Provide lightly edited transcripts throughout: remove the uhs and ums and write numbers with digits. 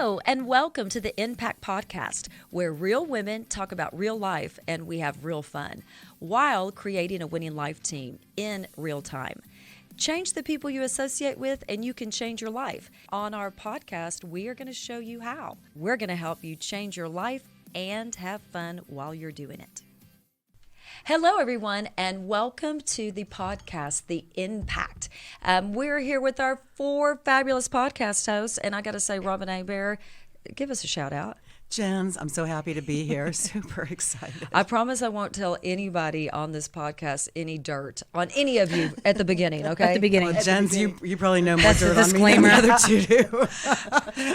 Hello, and welcome to the Impact Podcast, where real women talk about real life and we have real fun while creating a winning life team in real time. Change the people you associate with and you can change your life. On our podcast, we are going to show you how. We're going to help you change your life and have fun while you're doing it. Hello, everyone, and welcome to the podcast, The Impact. We're here with our four fabulous podcast hosts, and I got to say, Robin A. Bear, give us a shout out. Jens, I'm so happy to be here. Super excited. I promise I won't tell anybody on this podcast any dirt on any of you at the beginning, okay? At the beginning. Well, Jens, you probably know more That's dirt the on me than the other two do.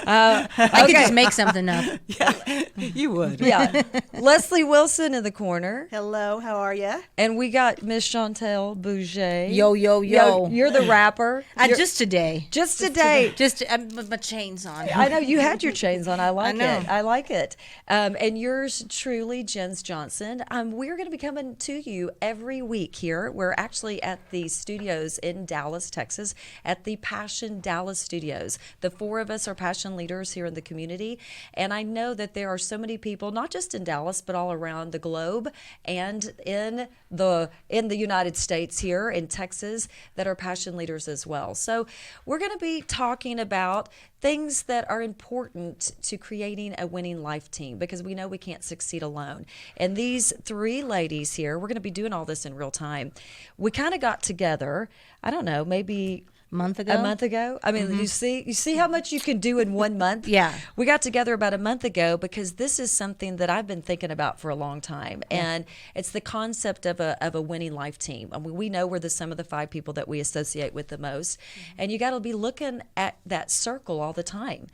I could just make something up. Yeah, you would. Yeah. Leslie Wilson in the corner. Hello, how are you? And we got Miss Chantel Bouget. Yo, yo, yo. You're the rapper. Just today. Just today. Just with my chains on. I know you had your chains on. I like I know. it. I like it. And yours truly, Jens Johnson. We're going to be coming to you every week here. We're actually at the studios in Dallas, Texas, at the Passion Dallas Studios. The four of us are passion leaders here in the community. And I know that there are so many people, not just in Dallas, but all around the globe and in the United States here in Texas that are passion leaders as well. So we're going to be talking about things that are important to creating a winning life team, because we know we can't succeed alone. And these three ladies here, we're going to be doing all this in real time. We kind of got together, I don't know, maybe a month ago. I mean, you see how much you can do in 1 month? Yeah. We got together about a month ago because this is something that I've been thinking about for a long time. And it's the concept of a winning life team. I mean, we know we're the sum of the five people that we associate with the most. And you got to be looking at that circle all the time.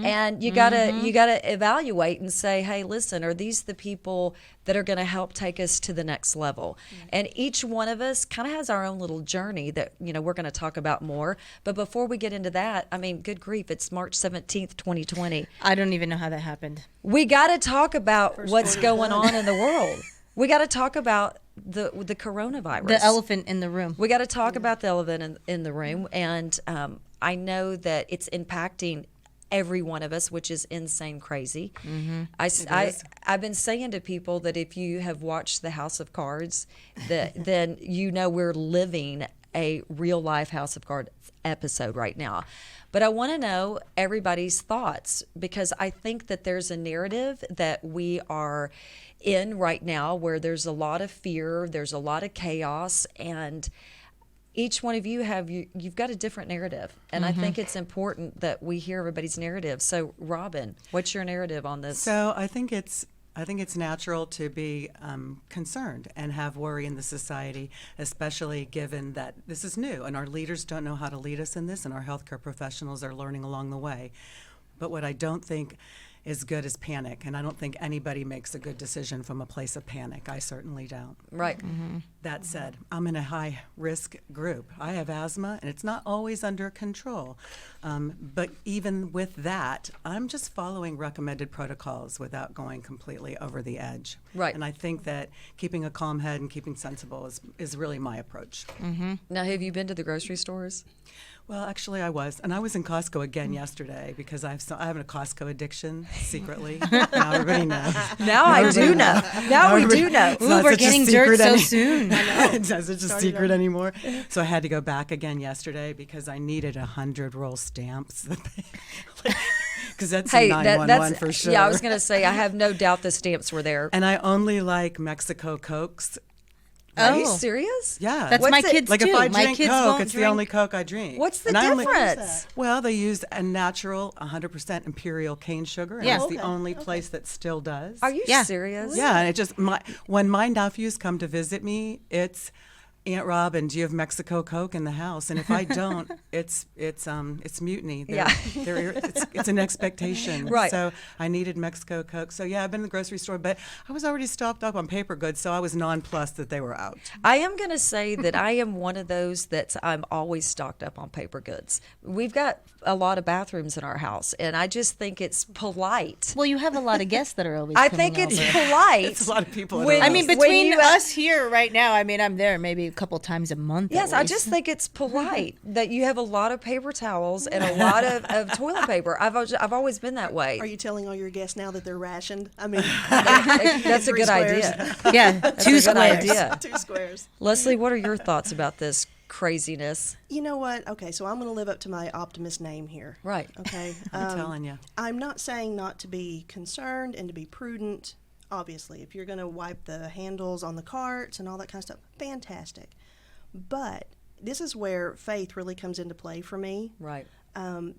And you got to evaluate and say, hey, listen, are these the people that are going to help take us to the next level? And each one of us kind of has our own little journey that, we're going to talk about more. But before we get into that, I mean, good grief, it's March 17th, 2020. I don't even know how that happened. We got to talk about what's going on in the world. We got to talk about the coronavirus. The elephant in the room. We got to talk about the elephant in the room. And I know that it's impacting every one of us, which is insane crazy. I've been saying to people that if you have watched the House of Cards, then we're living a real life House of Cards episode right now. But I want to know everybody's thoughts, because I think that there's a narrative that we are in right now where there's a lot of fear, there's a lot of chaos, and each one of you've got a different narrative. And I think it's important that we hear everybody's narrative. So Robin, what's your narrative on this? So I think it's natural to be concerned and have worry in the society, especially given that this is new and our leaders don't know how to lead us in this, and our healthcare professionals are learning along the way. But what I don't think is good is panic, and I don't think anybody makes a good decision from a place of panic. I certainly don't. Right. That said, I'm in a high-risk group. I have asthma, and it's not always under control. But even with that, I'm just following recommended protocols without going completely over the edge. Right. And I think that keeping a calm head and keeping sensible is really my approach. Now, have you been to the grocery stores? Well, actually, I was. And I was in Costco again yesterday because I have a Costco addiction secretly. Now everybody knows. Now I do know. Now we do know. Ooh, we're getting dirt so soon. It's not such a secret anymore. So I had to go back again yesterday because I needed 100 roll stamps. Because that's 911 for sure. Yeah, I was going to say, I have no doubt the stamps were there. And I only like Mexico Cokes. Are you serious? Yeah. That's my kids like too. If I My drink kids Coke, won't it's drink. the only Coke I drink. What's the And difference? Well, they use a natural 100% imperial cane sugar, and it's the only place that still does. Are you serious? Yeah, and it just when my nephews come to visit me, it's Aunt Robin, do you have Mexico Coke in the house? And if I don't, it's mutiny. It's an expectation. Right. So I needed Mexico Coke. So yeah, I've been in the grocery store, but I was already stocked up on paper goods, so I was nonplussed that they were out. I am going to say that I am one of those I'm always stocked up on paper goods. We've got a lot of bathrooms in our house, and I just think it's polite. Well, you have a lot of guests that are always I coming think it's over. polite. It's a lot of people. When- I mean, When between you- us here right now, I mean, I'm there maybe couple times a month. Yes, at I least. just think it's polite that you have a lot of paper towels and a lot of toilet paper. I've always been that way. Are you telling all your guests now that they're rationed? I mean, That's a three good squares. idea. Yeah, That's two a good squares. idea. 2 squares. Leslie, what are your thoughts about this craziness? You know what? Okay, so I'm going to live up to my optimist name here. Right. Okay. I'm telling you. I'm not saying not to be concerned and to be prudent. Obviously, if you're going to wipe the handles on the carts and all that kind of stuff, fantastic. But this is where faith really comes into play for me. Right.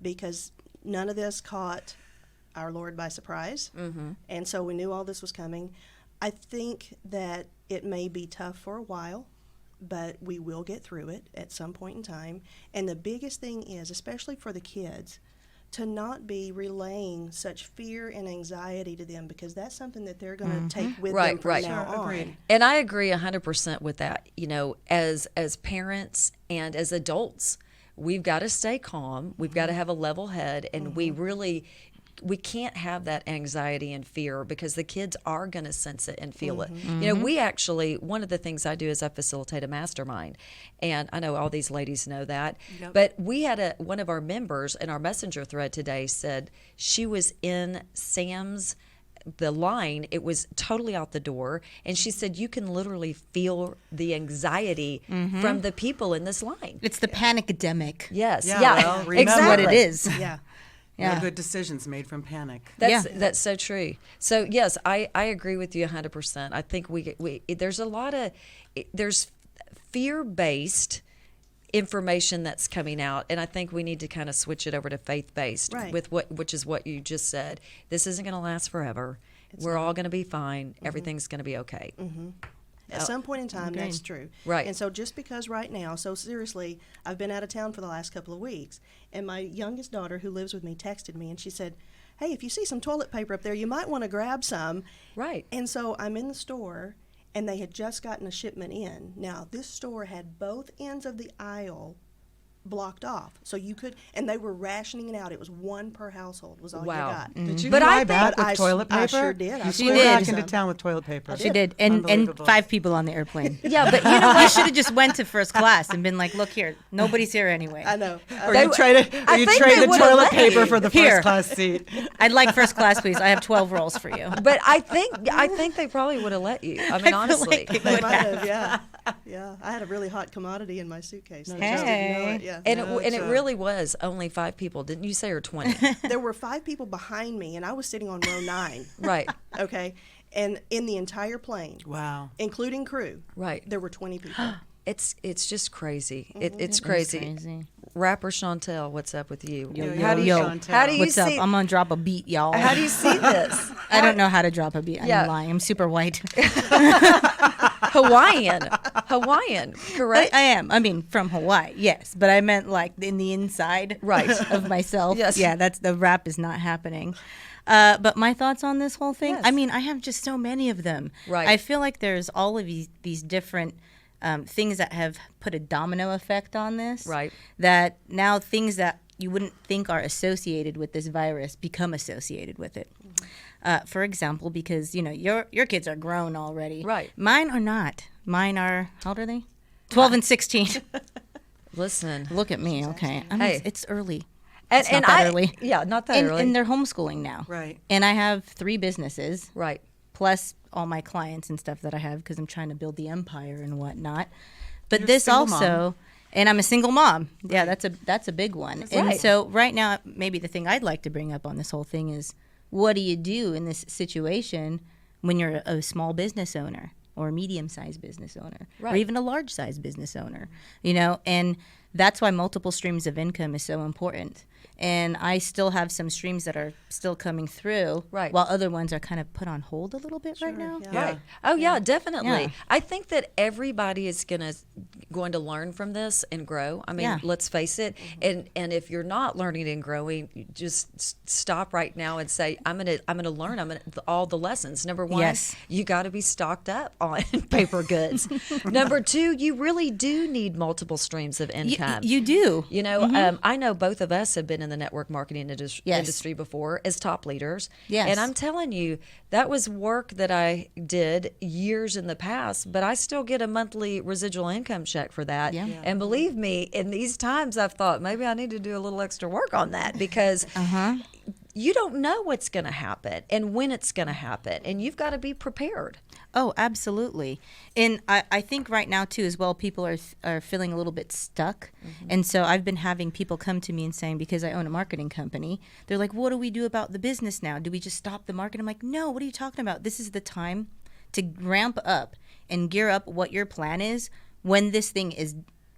Because none of this caught our Lord by surprise. Mm-hmm. And so we knew all this was coming. I think that it may be tough for a while, but we will get through it at some point in time. And the biggest thing is, especially for the kids, to not be relaying such fear and anxiety to them, because that's something that they're going to take with them from now on. Agreed. And I agree 100% with that. You know, as parents and as adults, we've got to stay calm. We've got to have a level head, and we can't have that anxiety and fear, because the kids are going to sense it and feel it. You know, we actually, one of the things I do is I facilitate a mastermind, and I know all these ladies know that. Yep. But we had one of our members in our messenger thread today said she was in Sam's the line, it was totally out the door, and she said you can literally feel the anxiety from the people in this line. It's the panicdemic. Yes, Yeah, yeah, well, remember That's what it exactly. is. Yeah. Yeah. No good decisions made from panic. That's so true. So yes, I agree with you 100%. I think there's a lot of there's fear-based information that's coming out, and I think we need to kind of switch it over to faith-based, Right. which is what you just said. This isn't going to last forever. We're all going to be fine. Everything's going to be okay. At some point in time, that's true. Right. And so just because right now, so seriously, I've been out of town for the last couple of weeks, and my youngest daughter, who lives with me, texted me, and she said, hey, if you see some toilet paper up there, you might want to grab some. Right. And so I'm in the store, and they had just gotten a shipment in. Now, this store had both ends of the aisle blocked off, so you could, and they were rationing it out. It was one per household was all Wow. you got. Did you But I fly think back with I- toilet paper? I sure did. I You flew flew did. back some. into town with toilet paper. She did, and Unbelievable. 5 people on the airplane. Yeah, but you know You what? should have just went to first class and been like, "Look here, nobody's here anyway." I know. Or They you w- traded, I you think traded they would've toilet let paper you. for the Here. first class seat. I'd like first class, please. I have 12 rolls for you. But I think they probably would have let you. I mean, honestly. like They might have, yeah. Yeah. I had a really hot commodity in my suitcase. I just didn't know it. Yeah. And No, it it's, really was only 5 people, didn't you say, or 20? There were 5 people behind me, and I was sitting on row 9. Right, Okay. And in the entire plane, Wow. including crew, right. there were 20 people. It's just crazy. It's It's crazy. crazy. Rapper Chantel, what's up with you? Yo, Yo, yo, yo. Chantel. How do you What's up? see? I'm gonna drop a beat, y'all. How do you see this? I don't know how to drop a beat. I'm Yeah. lying. I'm super white. Hawaiian, correct? I am. I mean, from Hawaii, yes. But I meant like in the inside Right. of myself. Yes. Yeah, that's the rap is not happening. But my thoughts on this whole thing, Yes. I mean, I have just so many of them. Right. I feel like there's all of these different things that have put a domino effect on this. Right. That now things that you wouldn't think are associated with this virus become associated with it. For example, because your kids are grown already. Right. Mine are not. Mine are, how old are they? 12 and 16. Listen, Look at me, okay. Hey. It's early. and It's not that early. Yeah, not that early. And they're homeschooling now. Right. And I have 3 businesses, right. plus all my clients and stuff that I have because I'm trying to build the empire and whatnot. But You're a this single also, mom. and I'm a single mom. Yeah, that's a big one. And right. so right now, maybe the thing I'd like to bring up on this whole thing is, what do you do in this situation when you're a small business owner or a medium-sized business owner or Right. even a large-sized business owner? And that's why multiple streams of income is so important. And I still have some streams that are still coming through, Right. while other ones are kind of put on hold a little bit right now. Yeah. Right. Oh yeah, definitely. Yeah. I think that everybody is going to learn from this and grow. I mean, Yeah. let's face it. And if you're not learning and growing, you just stop right now and say, I'm gonna learn. All the lessons. Number 1, Yes. you got to be stocked up on paper goods. Number 2, you really do need multiple streams of income. You do. You know, I know both of us have been in the network marketing Yes. industry before as top leaders. Yes. And I'm telling you, that was work that I did years in the past, but I still get a monthly residual income check for that. Yeah. Yeah. And believe me, in these times, I've thought maybe I need to do a little extra work on that because you don't know what's going to happen and when it's going to happen, and you've got to be prepared. Oh, absolutely. And I think right now, too, as well, people are feeling a little bit stuck. And so I've been having people come to me and saying, because I own a marketing company, they're like, what do we do about the business now? Do we just stop the market? I'm like, no, what are you talking about? This is the time to ramp up and gear up what your plan is when this thing is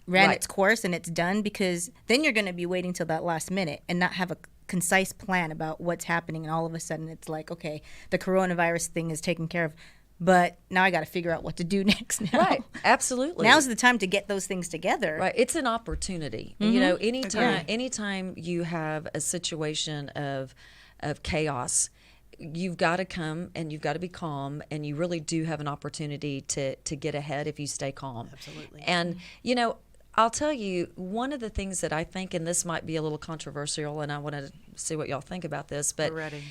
ran Right. its course and it's done, because then you're going to be waiting till that last minute and not have a concise plan about what's happening. And all of a sudden it's like, okay, the coronavirus thing is taken care of, but now I got to figure out what to do next now. Right. Absolutely. Now's the time to get those things together. Right. It's an opportunity. You know, anytime you have a situation of chaos, you've got to come and you've got to be calm, and you really do have an opportunity to get ahead if you stay calm. Absolutely. And, you know, I'll tell you, one of the things that I think, and this might be a little controversial, and I want to see what y'all think about this, but, We're ready.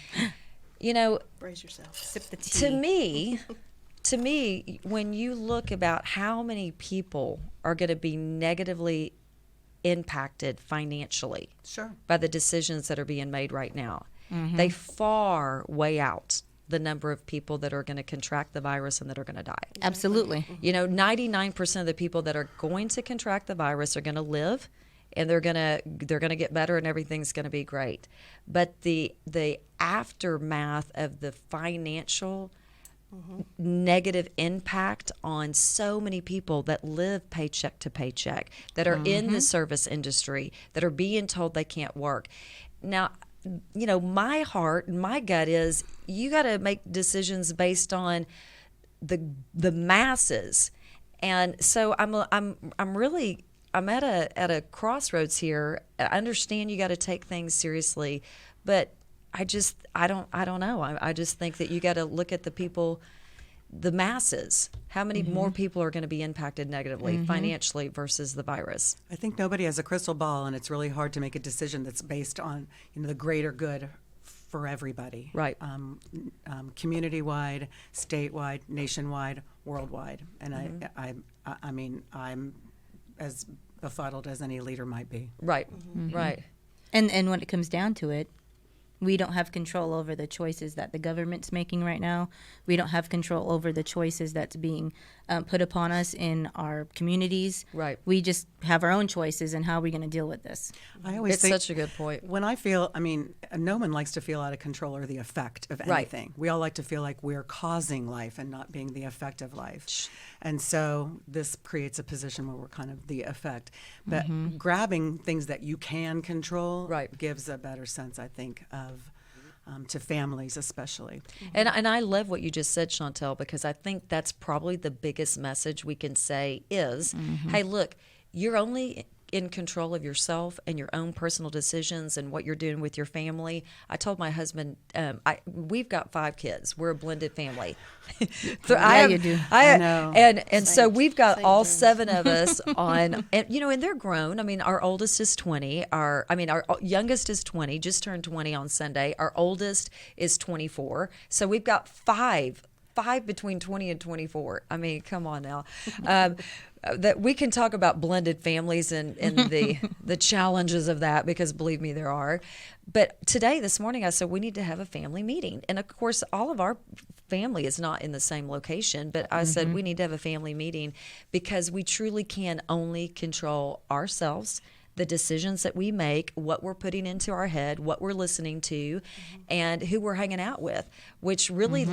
you know, Brace yourself. Sip the tea. to me, when you look about how many people are going to be negatively impacted financially Sure. by the decisions that are being made right now, they far weigh out the number of people that are going to contract the virus and that are going to die. Absolutely. You know, 99% of the people that are going to contract the virus are going to live, and they're going to get better, and everything's going to be great. But the aftermath of the financial negative impact on so many people that live paycheck to paycheck, that are in the service industry, that are being told they can't work. Now, you know, my heart and my gut is you got to make decisions based on the masses. And so I'm at a crossroads here. I understand you got to take things seriously, but I don't know. I just think that you got to look at the people, the masses. How many more people are going to be impacted negatively financially versus the virus? I think nobody has a crystal ball, and it's really hard to make a decision that's based on, you know, the greater good for everybody. Right. Community-wide, statewide, nationwide, worldwide. And I mean, I'm as befuddled as any leader might be. Right. Right. And when it comes down to it, we don't have control over the choices that the government's making right now. We don't have control over the choices that's being put upon us in our communities. Right. We just have our own choices, and how are we going to deal with this? I always It's think, such a good point. when I feel, I mean, no one likes to feel out of control or the effect of Right. anything. We all like to feel like we're causing life and not being the effect of life. And so this creates a position where we're kind of the effect. But grabbing things that you can control Right. gives a better sense, I think, of to families especially. And I love what you just said, Chantel, because I think that's probably the biggest message we can say is, hey, look, you're only in control of yourself and your own personal decisions and what you're doing with your family. I told my husband, we've got 5 kids. We're a blended family. You do. I know. And so we've got Same all thing. 7 of us on, and you know, and they're grown. I mean, our oldest is 20. Our youngest is 20, just turned 20 on Sunday. Our oldest is 24. So we've got 5 between 20 and 24. I mean, come on now. That we can talk about blended families and the challenges of that, because believe me, there are. But this morning, I said we need to have a family meeting. And of course, all of our family is not in the same location, but I said we need to have a family meeting because we truly can only control ourselves, the decisions that we make, what we're putting into our head, what we're listening to, and who we're hanging out with, which really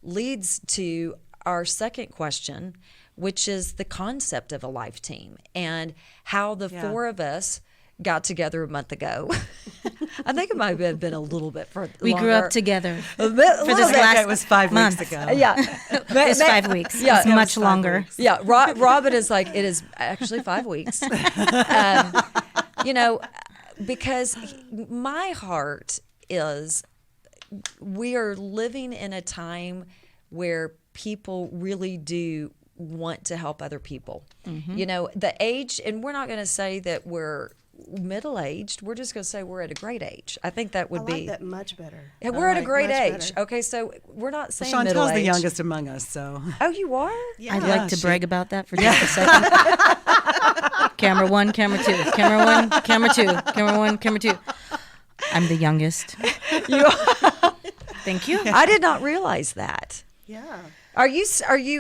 leads to our second question, which is the concept of a life team and how the 4 of us got together a month ago. I think it might have been a little bit for We longer. grew up together. A bit, For little this bit. last it was 5 month. weeks ago. Yeah. It's 5 weeks. Yeah. It's It was much 5 longer. weeks. Yeah, Robin is like, it is actually 5 weeks. You know, because my heart is we are living in a time where people really do want to help other people. You know, the age, and we're not going to say that we're middle-aged. We're just going to say we're at a great age. I think that would I be. like that much better. Yeah, we're at a right, great much age. better. Okay, so we're not saying Chantel's middle-aged. the youngest among us, so. Oh, you are? Yeah. I'd Yeah, like to she- brag about that for just a second. Camera one, camera two. Camera one, camera two. Camera one, camera two. I'm the youngest. You are. Thank you. I did not realize that. Yeah. Are you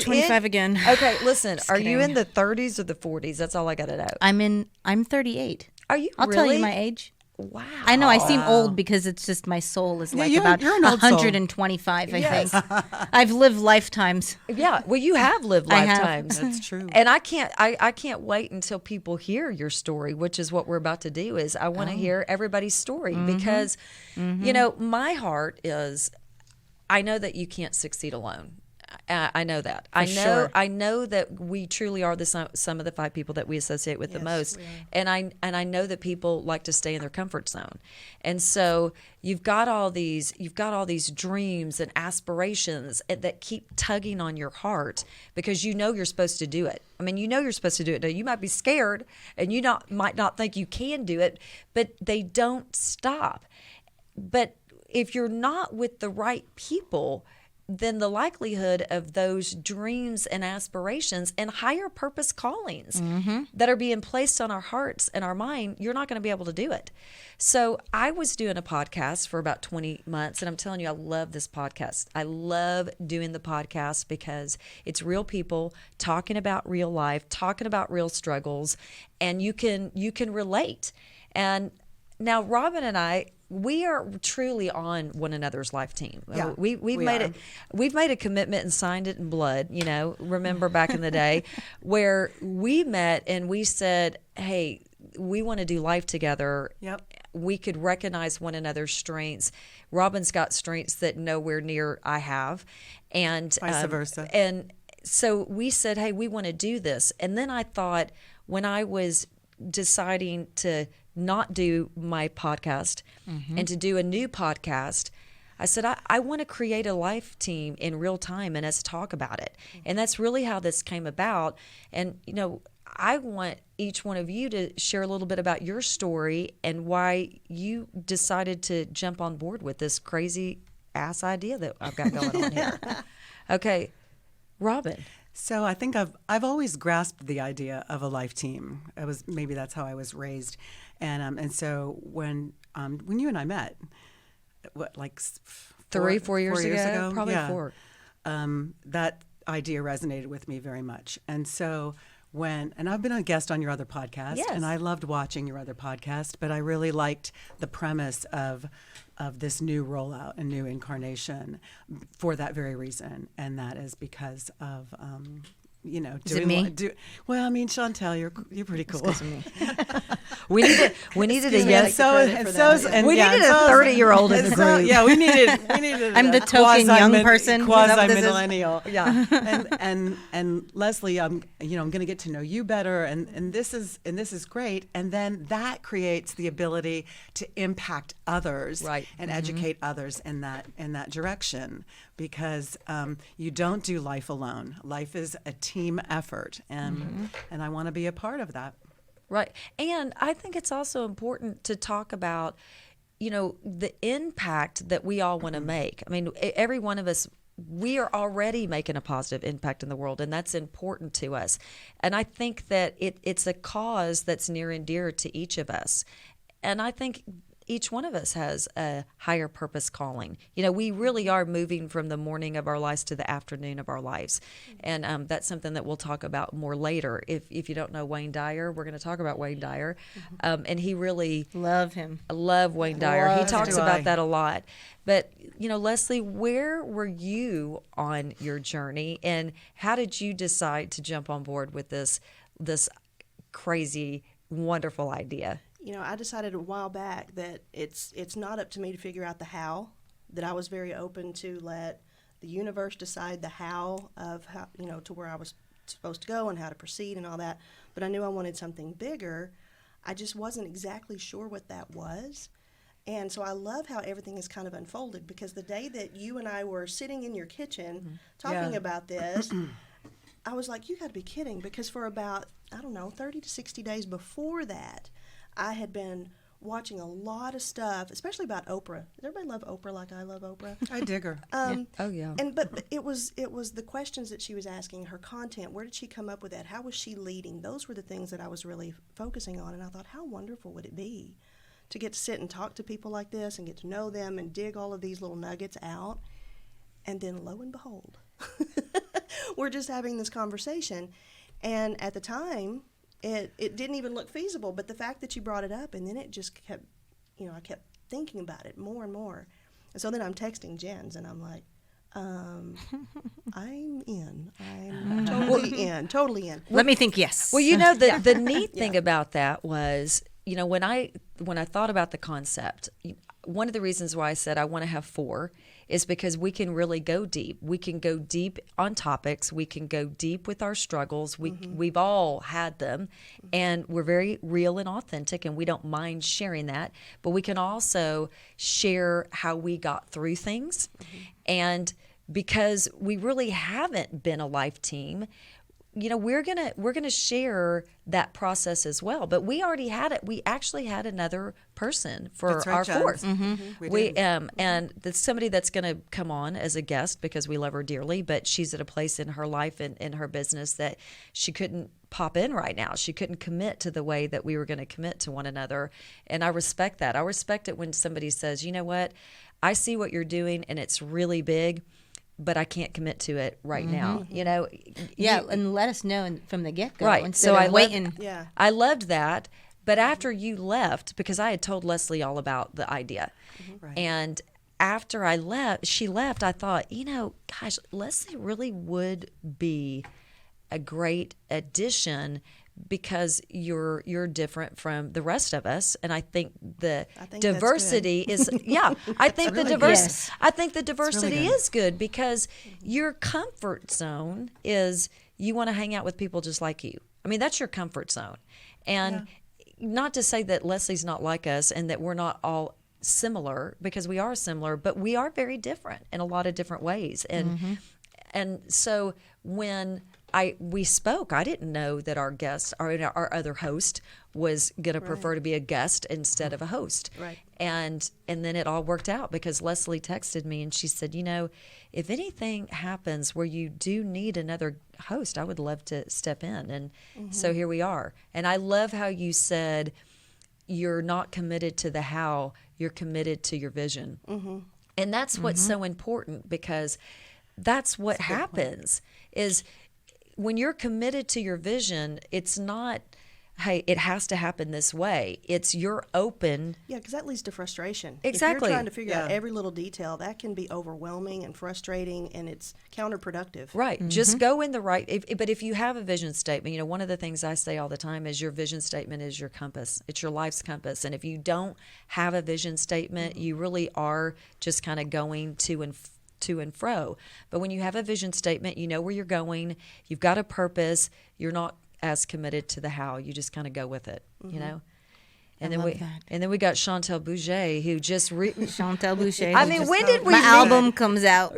25 in, again. Okay, listen. Just Are you kidding. in the 30s or the 40s? That's all I got to know. I'm 38. Are you I'll really? tell you my age. Wow. I know I seem Wow. old because it's just my soul is Yeah, like you're- about you're an old soul. 125, I Yes. think. I've lived lifetimes. Yeah. Well, you have lived I have. lifetimes. That's true. And I can't wait until people hear your story, which is what we're about to do. Is I want to hear everybody's story because, you know, my heart is, I know that you can't succeed alone. I know that. sure. I know that we truly are some of the 5 people that we associate with the Yes, most, we are. and I know that people like to stay in their comfort zone, and so you've got all these dreams and aspirations that keep tugging on your heart because you know you're supposed to do it. I mean, you know you're supposed to do it. Now you might be scared, and might not think you can do it, but they don't stop. But if you're not with the right people, then the likelihood of those dreams and aspirations and higher purpose callings that are being placed on our hearts and our mind, you're not going to be able to do it. So I was doing a podcast for about 20 months, and I'm telling you, I love this podcast. I love doing the podcast because it's real people talking about real life, talking about real struggles, and you can relate. And now Robin and I, we are truly on one another's life team. Yeah, We've we made are. it. We've made a commitment and signed it in blood. You know, remember back in the day where we met and we said, "Hey, we want to do life together." Yep. We could recognize one another's strengths. Robin's got strengths that nowhere near I have, and Vice versa. And so we said, "Hey, we want to do this." And then I thought, when I was deciding to not do my podcast and to do a new podcast, I said, I want to create a life team in real time and us talk about it. And that's really how this came about. And, you know, I want each one of you to share a little bit about your story and why you decided to jump on board with this crazy ass idea that I've got going on here. Okay, Robin. So I think I've always grasped the idea of a life team. Maybe that's how I was raised, and so when you and I met, like 4 years ago? Probably yeah, 4. That idea resonated with me very much, and so and I've been a guest on your other podcast, Yes. and I loved watching your other podcast, but I really liked the premise of this new rollout and new incarnation for that very reason, and that is because of Is it me? well, I mean, Chantel, you're pretty cool. We needed a Excuse me, yes. and so credit for that, yeah. We needed a 30-year-old in the group. Yeah, we needed. I'm the token young person. Is that what this is? Quasi-millennial. Yeah. and Leslie, I'm going to get to know you better, and this is great. And then that creates the ability to impact others, Right. and educate others in that direction, because you don't do life alone. Life is a team effort, and I want to be a part of that. Right. And I think it's also important to talk about, you know, the impact that we all want to make. I mean, every one of us, we are already making a positive impact in the world, and that's important to us. And I think that it's a cause that's near and dear to each of us. And I think each one of us has a higher purpose calling. You know, we really are moving from the morning of our lives to the afternoon of our lives. And that's something that we'll talk about more later. If you don't know Wayne Dyer, we're going to talk about Wayne Dyer. And he really... Love him. I love Wayne Dyer. He Love talks him. about that a lot. But, you know, Leslie, where were you on your journey, and how did you decide to jump on board with this crazy, wonderful idea? You know, I decided a while back that it's not up to me to figure out the how, that I was very open to let the universe decide the how of how, you know, to where I was supposed to go and how to proceed and all that. But I knew I wanted something bigger. I just wasn't exactly sure what that was. And so I love how everything has kind of unfolded, because the day that you and I were sitting in your kitchen talking Yeah. about this, I was like, you got to be kidding, because for about, I don't know, 30 to 60 days before that, I had been watching a lot of stuff, especially about Oprah. Does everybody love Oprah like I love Oprah? I dig her. Oh yeah. But it was the questions that she was asking, her content. Where did she come up with that? How was she leading? Those were the things that I was really focusing on, and I thought, how wonderful would it be to get to sit and talk to people like this and get to know them and dig all of these little nuggets out, and then lo and behold, we're just having this conversation, and at the time, it didn't even look feasible. But the fact that you brought it up, and then it just kept, I kept thinking about it more and more. And so then I'm texting Jens, and I'm like, I'm in. I'm totally in. Let me think. Yes. Well, the neat thing about that was, when I thought about the concept, one of the reasons why I said I want to have 4 is because we can really go deep. We can go deep on topics. We can go deep with our struggles. We've all had them, and we're very real and authentic, and we don't mind sharing that. But we can also share how we got through things, and because we really haven't been a life team, we're gonna share that process as well. But we already had it. We actually had another person for That's right, our Jen. 4th. We and that's somebody that's gonna come on as a guest because we love her dearly. But she's at a place in her life and in her business that she couldn't pop in right now. She couldn't commit to the way that we were going to commit to one another. And I respect that. I respect it when somebody says, you know what, I see what you're doing and it's really big, but I can't commit to it right now. And let us know from the get go. Right. Instead So of I waiting. I loved that. But after you left, because I had told Leslie all about the idea, Right. and after she left, I thought, gosh, Leslie really would be a great addition because you're different from the rest of us, and I think the diversity is I think the Yes. I think the diversity good. is good because your comfort zone is you want to hang out with people just like you. I mean, that's your comfort zone, and not to say that Leslie's not like us and that we're not all similar, because we are similar, but we are very different in a lot of different ways, and so when we spoke, I didn't know that our guest, our other host, was going to prefer to be a guest instead of a host. Right. And then it all worked out because Leslie texted me and she said, if anything happens where you do need another host, I would love to step in. And so here we are. And I love how you said you're not committed to the how, you're committed to your vision. And that's what's so important, because that's what happens is when you're committed to your vision, it's not, hey, it has to happen this way. It's you're open. Yeah, because that leads to frustration. Exactly. If you're trying to figure out Yeah. every little detail, that can be overwhelming and frustrating, and it's counterproductive. Right. Just go in the right. But if you have a vision statement, one of the things I say all the time is your vision statement is your compass. It's your life's compass. And if you don't have a vision statement, you really are just kind of going to and fro. But when you have a vision statement, you know where you're going, you've got a purpose, you're not as committed to the how, you just kind of go with it, And then we got Chantel Bouget, who just Chantel Boucher. I mean, when did we my meet? album comes out.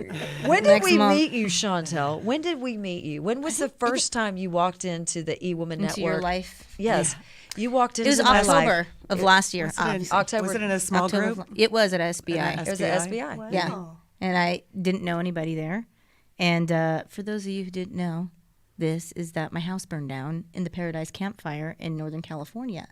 When did next we month. meet you, Chantel? When did we meet you? When was the first time you walked into the E-Woman Into Network? your life. Yes. You walked into It was my October life. of last year. Was it in- obviously. October- Was it in a small October group? It was at SBI. It was at SBI. Wow. Yeah. And I didn't know anybody there. And for those of you who didn't know, this is that my house burned down in the Paradise Campfire in Northern California.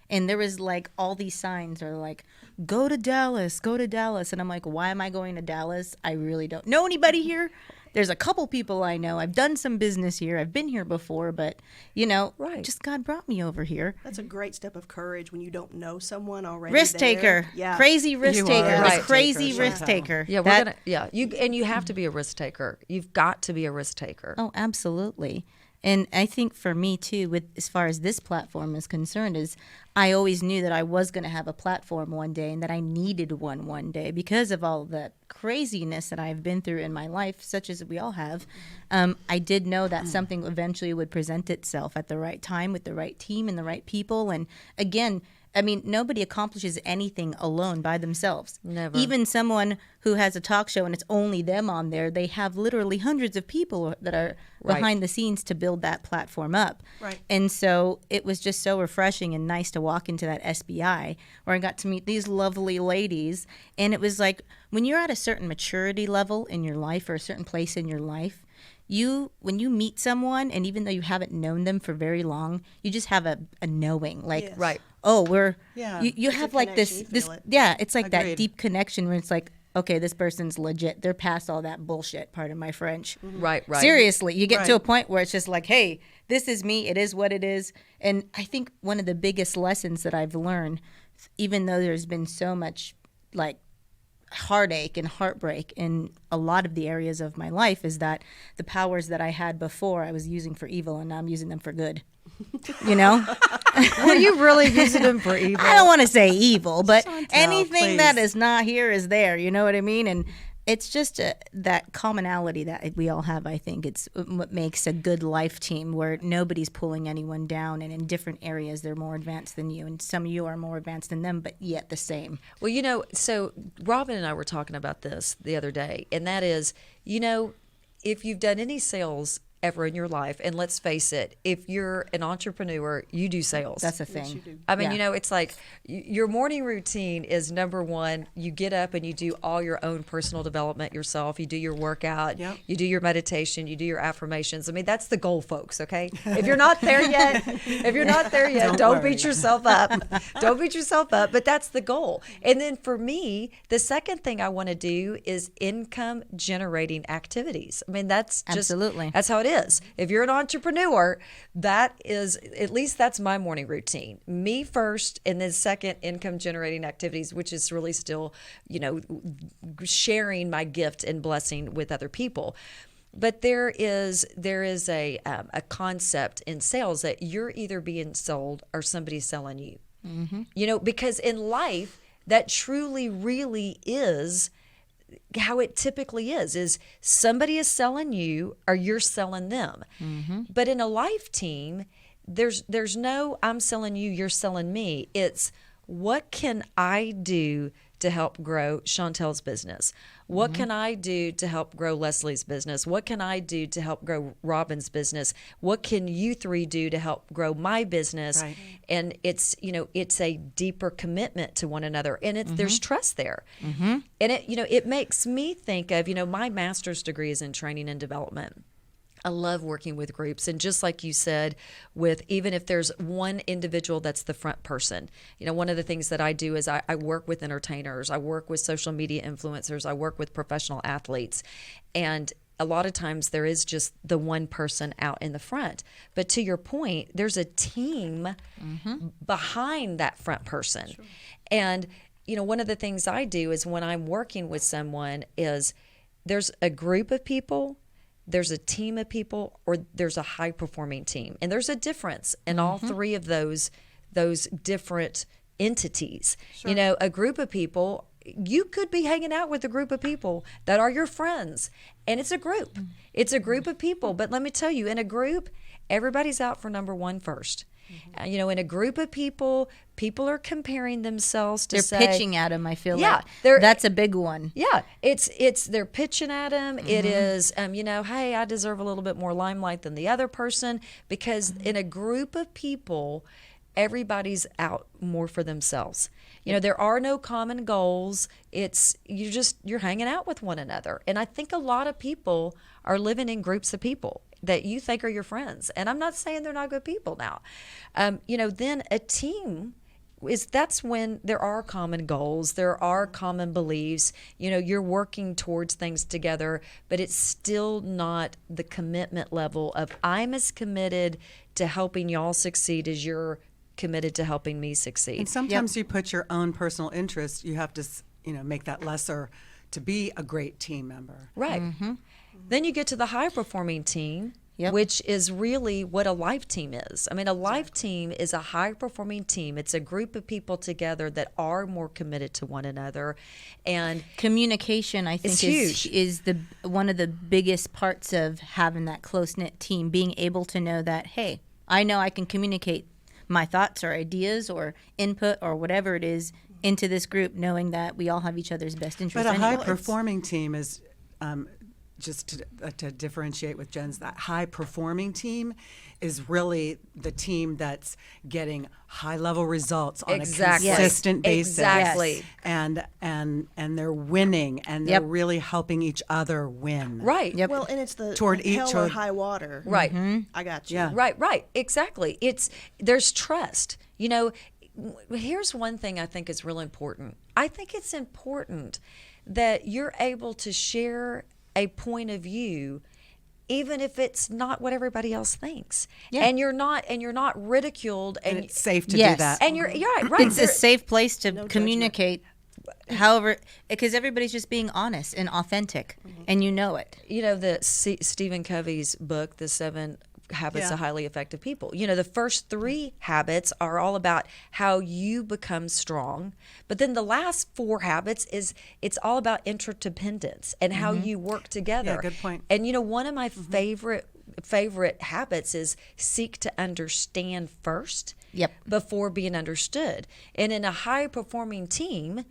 And there was like all these signs are like, go to Dallas, go to Dallas. And I'm like, why am I going to Dallas? I really don't know anybody here. There's a couple people I know. I've done some business here. I've been here before, but Right. just God brought me over here. That's a great step of courage when you don't know someone already. Risk there. taker. Yeah. Crazy risk You taker. are a Like risk crazy taker, risk Chantel. taker. Yeah, That- you have to be a risk taker. You've got to be a risk taker. Oh, absolutely. And I think for me too, with as far as this platform is concerned, is I always knew that I was going to have a platform one day and that I needed one day because of all the craziness that I've been through in my life, such as we all have. I did know that something eventually would present itself at the right time with the right team and the right people. And again, I mean, nobody accomplishes anything alone by themselves. Never. Even someone who has a talk show and it's only them on there, they have literally hundreds of people that are Right. behind the scenes to build that platform up. Right. And so it was just so refreshing and nice to walk into that SBI where I got to meet these lovely ladies. And it was like, when you're at a certain maturity level in your life or a certain place in your life, when you meet someone, and even though you haven't known them for very long, you just have a knowing, like, Yes. Right. oh, we're Yeah. you It's a have like this connection, you this feel it. yeah, it's like that Agreed. deep connection where it's like, okay, this person's legit. They're past all that bullshit, pardon my French. Right. Right. Seriously, you get to a Right. point where it's just like, hey, this is me. It is what it is. And I think one of the biggest lessons that I've learned, even though there's been so much like heartache and heartbreak in a lot of the areas of my life, is that the powers that I had before I was using for evil, and now I'm using them for good. You know? Were you really using them for evil? I don't want to say evil, but Chantel, anything that please. is not here is there. You know what I mean? And it's just that commonality that we all have. I think it's what makes a good life team, where nobody's pulling anyone down, and in different areas they're more advanced than you, and some of you are more advanced than them, but yet the same. Well, so Robin and I were talking about this the other day, and that is, if you've done any sales ever in your life, and let's face it, if you're an entrepreneur, you do sales. That's a thing. you do. I mean, Yeah. it's like your morning routine is number one. You get up and you do all your own personal development yourself. You do your workout. Yep. You do your meditation. You do your affirmations. I mean, that's the goal, folks. Okay. If you're not there yet, Don't don't worry. beat yourself up. Don't beat yourself up. But that's the goal. And then for me, the second thing I want to do is income generating activities. I mean, that's just Absolutely. that's how it is. If you're an entrepreneur, that is, at least that's my morning routine. Me first, and then second, income generating activities, which is really still, sharing my gift and blessing with other people. But there is a concept in sales that you're either being sold or somebody's selling you. Mm-hmm. Because in life, that truly, really is how it typically is somebody is selling you or you're selling them. Mm-hmm. But in a life team, there's no I'm selling you, you're selling me. It's what can I do to help grow Chantel's business? What can I do to help grow Leslie's business? What can I do to help grow Robin's business? What can you three do to help grow my business? Right. And it's a deeper commitment to one another, and there's trust there. And it makes me think of my master's degree is in training and development. I love working with groups. And just like you said, with even if there's one individual that's the front person, one of the things that I do is I work with entertainers, I work with social media influencers, I work with professional athletes. And a lot of times there is just the one person out in the front. But to your point, there's a team behind that front person. Sure. And, one of the things I do is when I'm working with someone is there's a group of people, there's a team of people, or there's a high performing team. And there's a difference in all three of those different entities. Sure. A group of people, you could be hanging out with a group of people that are your friends, and it's a group. It's a group of people. But let me tell you, in a group, everybody's out for number one first. In a group of people are comparing themselves to They're pitching at them, I feel Yeah, like. That's a big one. Yeah, it's they're pitching at them. It is, hey, I deserve a little bit more limelight than the other person, because in a group of people, everybody's out more for themselves. There are no common goals. It's you're hanging out with one another. And I think a lot of people are living in groups of people that you think are your friends. And I'm not saying they're not good people now. Then a team that's when there are common goals, there are common beliefs, you're working towards things together, but it's still not the commitment level of I'm as committed to helping y'all succeed as you're committed to helping me succeed. And sometimes you put your own personal interests, you have to, make that lesser to be a great team member. Right. Then you get to the high performing team, which is really what a life team is. I mean, a life team is a high performing team. It's a group of people together that are more committed to one another. And communication, I think, it's huge. is one of the biggest parts of having that close-knit team, being able to know that, hey, I know I can communicate my thoughts or ideas or input or whatever it is into this group, knowing that we all have each other's best But interests. a anyway. high-performing team is, just to differentiate with Jen's, that high-performing team is really the team that's getting high-level results on Exactly. a consistent basis. Exactly. And they're winning, and they're really helping each other win. Right. Yep. Well, and it's the Toward each hell or other. high water. Right. I got you. Yeah. Right, exactly. There's trust. Here's one thing I think is really important. I think it's important that you're able to share a point of view even if it's not what everybody else thinks. Yeah. And you're not ridiculed And and it's safe to Yes. do that. and you're right. It's a safe place to judgment. communicate. However, because everybody's just being honest and authentic, and you know it. Stephen Covey's book, The 7 Habits Yeah. of Highly Effective People. The first 3 habits are all about how you become strong, but then the last 4 habits it's all about interdependence and how you work together. Yeah, good point. And one of my favorite habits is seek to understand first. Yep. Before being understood. And in a high performing team,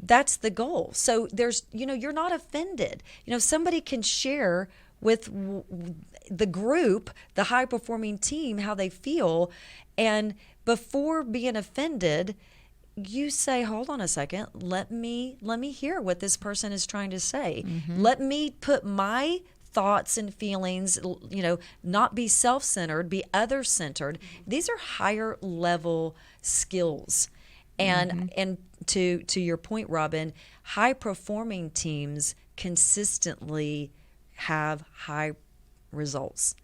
that's the goal. So there's, you're not offended. Somebody can share with the group, the high performing team, how they feel. And before being offended, you say, hold on a second, let me hear what this person is trying to say. Let me put my thoughts and feelings, not be self-centered, be other-centered. These are higher level skills. And to your point, Robin, high performing teams consistently have high results.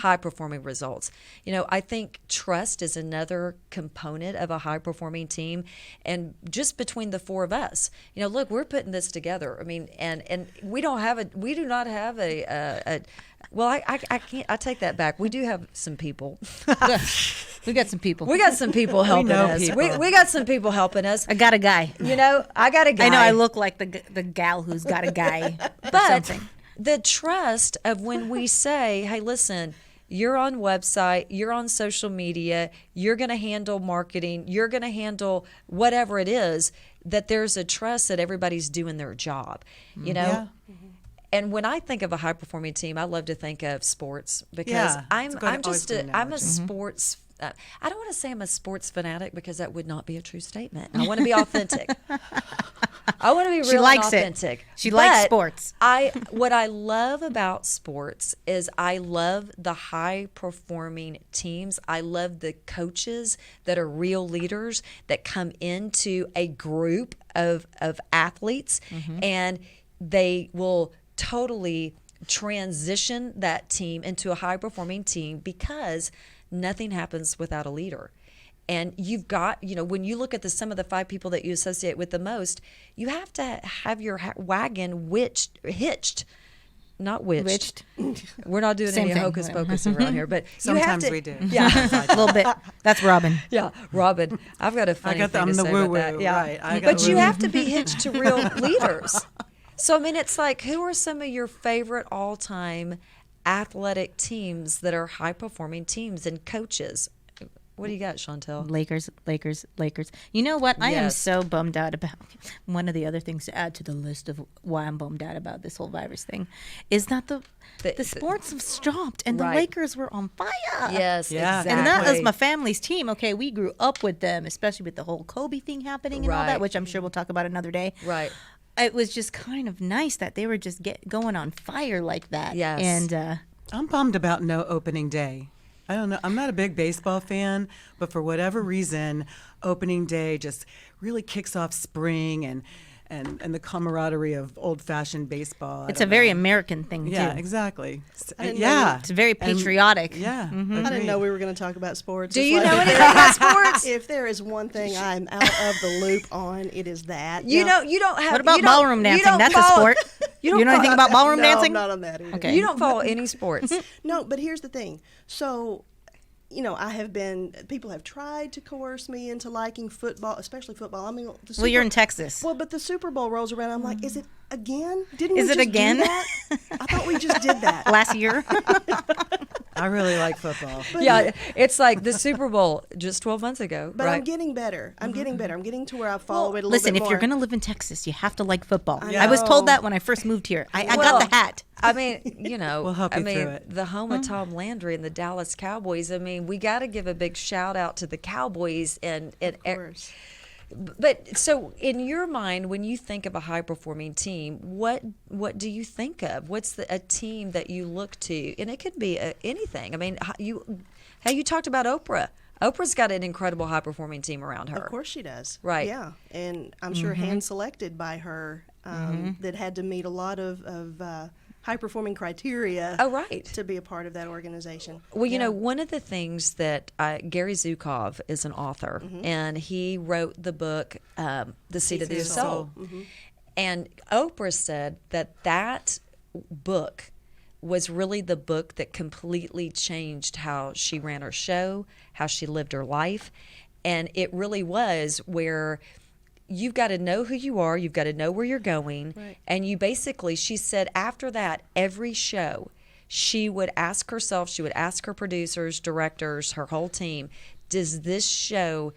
High performing results. I think trust is another component of a high performing team. And just between the 4 of us, look, we're putting this together. I mean, and we do not have well, I can't, I take that back. We do have some people. We got some people. We got some people helping know us. people. We got some people helping us. I got a guy. I got a guy. I know I look like the gal who's got a guy. or But something. the trust of when we say, hey, listen, you're on website, you're on social media, you're going to handle marketing, you're going to handle whatever it is, that there's a trust that everybody's doing their job, Yeah. And when I think of a high performing team, I love to think of sports because Yeah, I'm it's good- I'm always just good I'm a analogy. sports. I don't want to say I'm a sports fanatic because that would not be a true statement. I want to be authentic. I want to be real She likes and it. authentic. She likes But sports. what I love about sports is I love the high performing teams. I love the coaches that are real leaders that come into a group of athletes and they will totally transition that team into a high performing team because nothing happens without a leader. And you've got, when you look at some of the 5 people that you associate with the most, you have to have your wagon hitched, not witched. We're not doing Same any thing, hocus whatever. pocus around here, but Sometimes you have to, we do. Yeah, A little bit. That's Robin. yeah, Robin. I've got a funny thing I'm to the say woo-woo, about that. Yeah, right. I got but the you woo-woo. have to be hitched to real leaders. So I mean, it's like, who are some of your favorite all-time athletic teams that are high-performing teams and coaches? What do you got, Chantel? Lakers. You know what? I am Yes. so bummed out about one of the other things to add to the list of why I'm bummed out about this whole virus thing is that the sports have stopped and Right. the Lakers were on fire. Yes, Yeah. exactly. And that was my family's team. Okay, we grew up with them, especially with the whole Kobe thing happening and all Right. that, which I'm sure we'll talk about another day. Right. It was just kind of nice that they were just going on fire like that. Yes. And I'm bummed about no opening day. I don't know. I'm not a big baseball fan, but for whatever reason, opening day just really kicks off spring and the camaraderie of old-fashioned baseball. I it's don't a very know. American thing, Yeah, too. exactly. didn't know Yeah. It's very And- patriotic. Yeah. I didn't agreed. know we were going to talk about sports. Do It's you like, know anything about sports? If there is one thing I'm out of the loop on, it is that. You Now, don't have. What about you don't- ballroom you dancing? don't That's a follow- sport. You You don't know anything follow- about ballroom no, dancing? I'm not on that either. Okay. You don't follow any sports. No, but here's the thing. So, people have tried to coerce me into liking football, especially football. I mean, Well, you're in Texas. Well, but the Super Bowl rolls around. I'm like, is it again? Didn't Is we it just again? do that? I thought we just did that. Last year. I really like football. Yeah, it's like the Super Bowl just 12 months ago, But right? I'm getting better. I'm getting better. I'm getting to where I follow it a little Listen, bit if more. you're going to live in Texas, you have to like football. I I was told know. that when I first moved here. I Well, got the hat. I mean, you know, We'll help I you mean, through it. the home of Tom Landry and the Dallas Cowboys. I mean, we got to give a big shout out to the Cowboys Of course. But so, in your mind, when you think of a high performing team, what do you think of? What's a team that you look to? And it could be anything. I mean, how you talked about Oprah. Oprah's got an incredible high performing team around her. Of course she does. Right. Yeah. And I'm sure hand selected by her that had to meet a lot of high performing criteria Oh, right. to be a part of that organization. Well, you know, one of the things that Gary Zukov is an author, and he wrote the book, The Seat of the Soul. And Oprah said that book was really the book that completely changed how she ran her show, how she lived her life. And it really was where you've got to know who you are, you've got to know where you're going. Right. And you basically, she said after that, every show, she would ask herself, she would ask her producers, directors, her whole team, does this show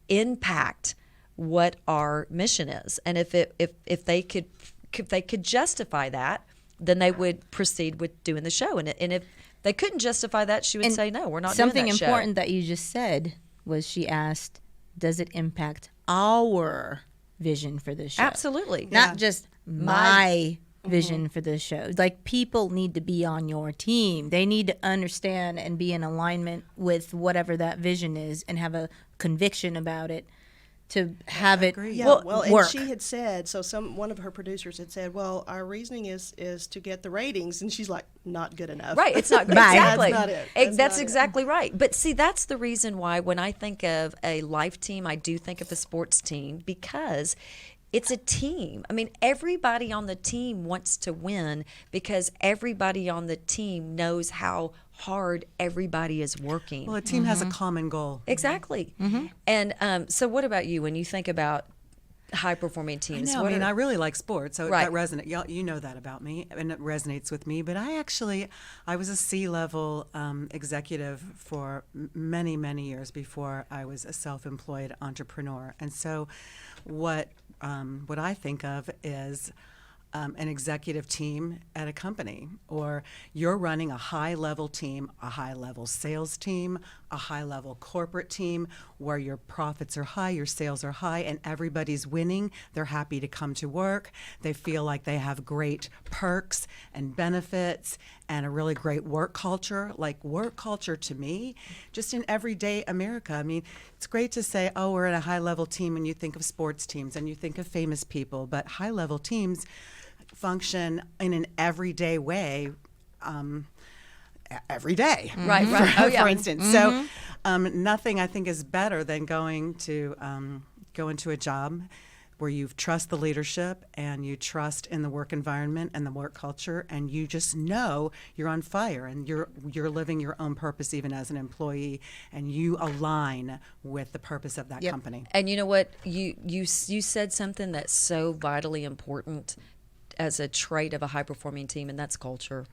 impact what our mission is? And if they could justify that, then they would proceed with doing the show. And if they couldn't justify that, she would And say, no, we're not Something doing that important that you just said was she asked, does it impact our vision for this show? Absolutely. Not just my vision for this show. Like, people need to be on your team. They need to understand and be in alignment with whatever that vision is and have a conviction about it to have it Yeah, well, and work. she had said, so one of her producers had said, well, our reasoning is to get the ratings, and she's like, not good enough. Right, it's not Right. exactly. That's not it. That's That's not it. exactly right. But see, that's the reason why when I think of a life team, I do think of a sports team because it's a team. I mean, everybody on the team wants to win because everybody on the team knows how hard everybody is working. Well, a team has a common goal. Exactly. And so, what about you when you think about high performing teams? I know. I mean, I really like sports, so Right. that resonates. You know that about me, and it resonates with me. But I was a C-level executive for many, many years before I was a self-employed entrepreneur. And so, what I think of is an executive team at a company, or you're running a high-level team, a high-level sales team, a high-level corporate team where your profits are high, your sales are high, and everybody's winning. They're happy to come to work. They feel like they have great perks and benefits and a really great work culture. Like, work culture to me, just in everyday America. I mean, it's great to say, oh, we're in a high-level team, and you think of sports teams and you think of famous people, but high-level teams function in an everyday way every day. Right, right. Oh, yeah. For instance. So nothing I think is better than going into a job where you trust the leadership and you trust in the work environment and the work culture, and you just know you're on fire and you're living your own purpose even as an employee, and you align with the purpose of that company. And you know what? You said something that's so vitally important as a trait of a high performing team, and that's culture.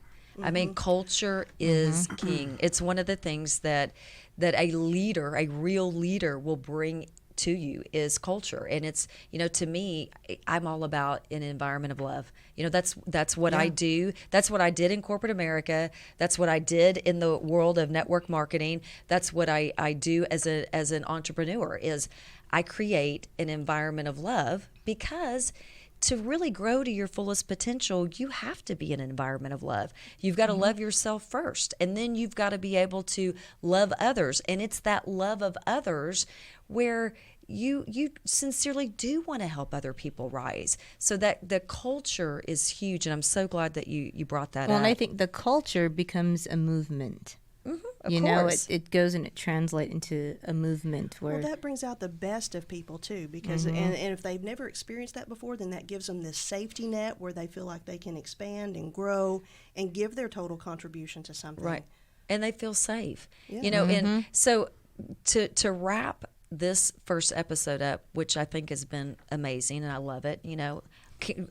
I mean, culture is king. It's one of the things that a leader, a real leader, will bring to you is culture. And it's, to me, I'm all about an environment of love. That's what I do. That's what I did in corporate America. That's what I did in the world of network marketing. That's what I do as an entrepreneur is I create an environment of love, because to really grow to your fullest potential, you have to be in an environment of love. You've got to love yourself first, and then you've got to be able to love others. And it's that love of others where you sincerely do want to help other people rise. So that the culture is huge, and I'm so glad that you brought that up. Well, and I think the culture becomes a movement. Of You know, course. it goes and it translates into a movement where Well, that brings out the best of people too, because and if they've never experienced that before, then that gives them this safety net where they feel like they can expand and grow and give their total contribution to something. Right. And they feel safe. Yeah. And so to wrap this first episode up, which I think has been amazing and I love it,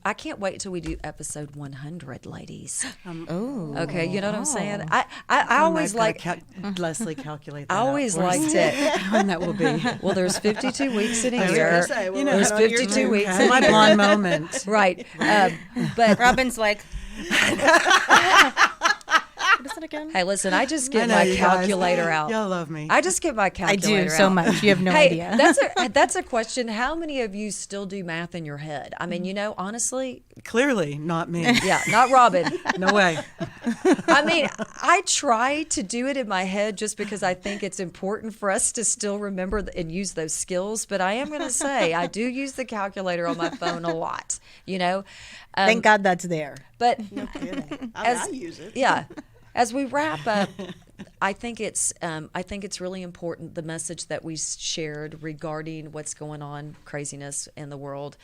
I can't wait till we do episode 100, ladies. Oh. Okay, you know what I'm saying? Oh. I always I've like. gotta Leslie calculate that. I always out for us. liked it. When that will be. Well, there's 52 weeks in a I was year. gonna say, well, There's on your 52 turn. weeks Okay, in my a year. blonde moment. Right. But Robin's like, what is it again? hey, listen, I just I get know my you guys. calculator out. Y'all love me. I just get my I calculator do so out. much. You have no Hey, idea. that's a question. How many of you still do math in your head? I mean, honestly, Clearly, not me. yeah, not Robin. No way. I mean, I try to do it in my head just because I think it's important for us to still remember and use those skills. But I am going to say I do use the calculator on my phone a lot, Thank God that's there. But No kidding. As- I use it. yeah, as we wrap up, I think it's really important the message that we shared regarding what's going on, craziness in the world.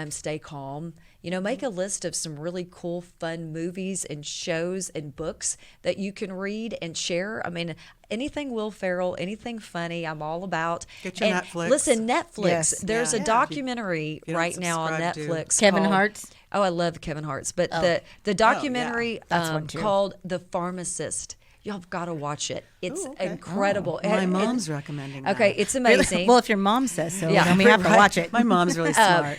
Stay calm. Make a list of some really cool, fun movies and shows and books that you can read and share. I mean, anything Will Ferrell, anything funny, I'm all about. Get your And Netflix. Listen, Netflix. Yes. There's a Yeah. documentary you don't right now on subscribe to- Netflix. Kevin called- Hart's? Oh, I love Kevin Hart's, but Oh. the documentary That's one too. called The Pharmacist. Y'all have got to watch it. It's Ooh, okay. incredible. My And- mom's recommending that. Okay, it's Really? amazing. Well, if your mom says so, Yeah. then we have to Right. watch it. My mom's really smart.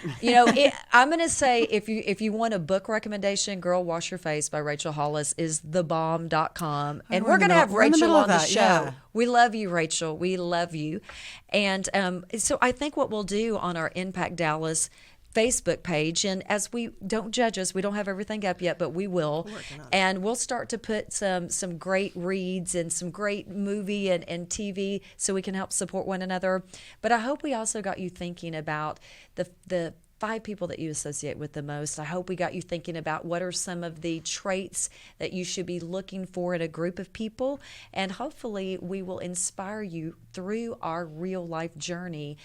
I'm going to say if you want a book recommendation, Girl Wash Your Face by Rachel Hollis is thebomb.com. And we're we're in going the to have middle- we're in the Rachel middle on of the that, show. yeah. We love you, Rachel. We love you. And so I think what we'll do on our Impact Dallas Facebook page, and as we don't judge us, we don't have everything up yet, but we will, and we'll start to put some great reads and some great movie and TV so we can help support one another. But I hope we also got you thinking about the 5 people that you associate with the most. I hope we got you thinking about what are some of the traits that you should be looking for in a group of people, and hopefully we will inspire you through our real life journey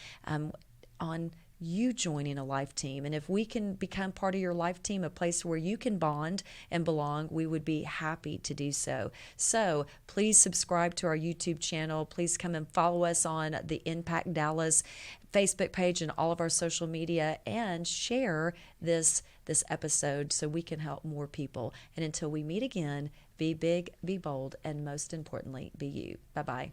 on you joining a life team. And if we can become part of your life team, a place where you can bond and belong, we would be happy to do so. So please subscribe to our YouTube channel. Please come and follow us on the Impact Dallas Facebook page and all of our social media, and share this episode so we can help more people. And until we meet again, be big, be bold, and most importantly, be you. Bye-bye.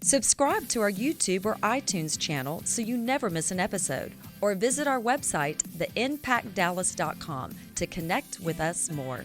Subscribe to our YouTube or iTunes channel so you never miss an episode, or visit our website, theimpactdallas.com, to connect with us more.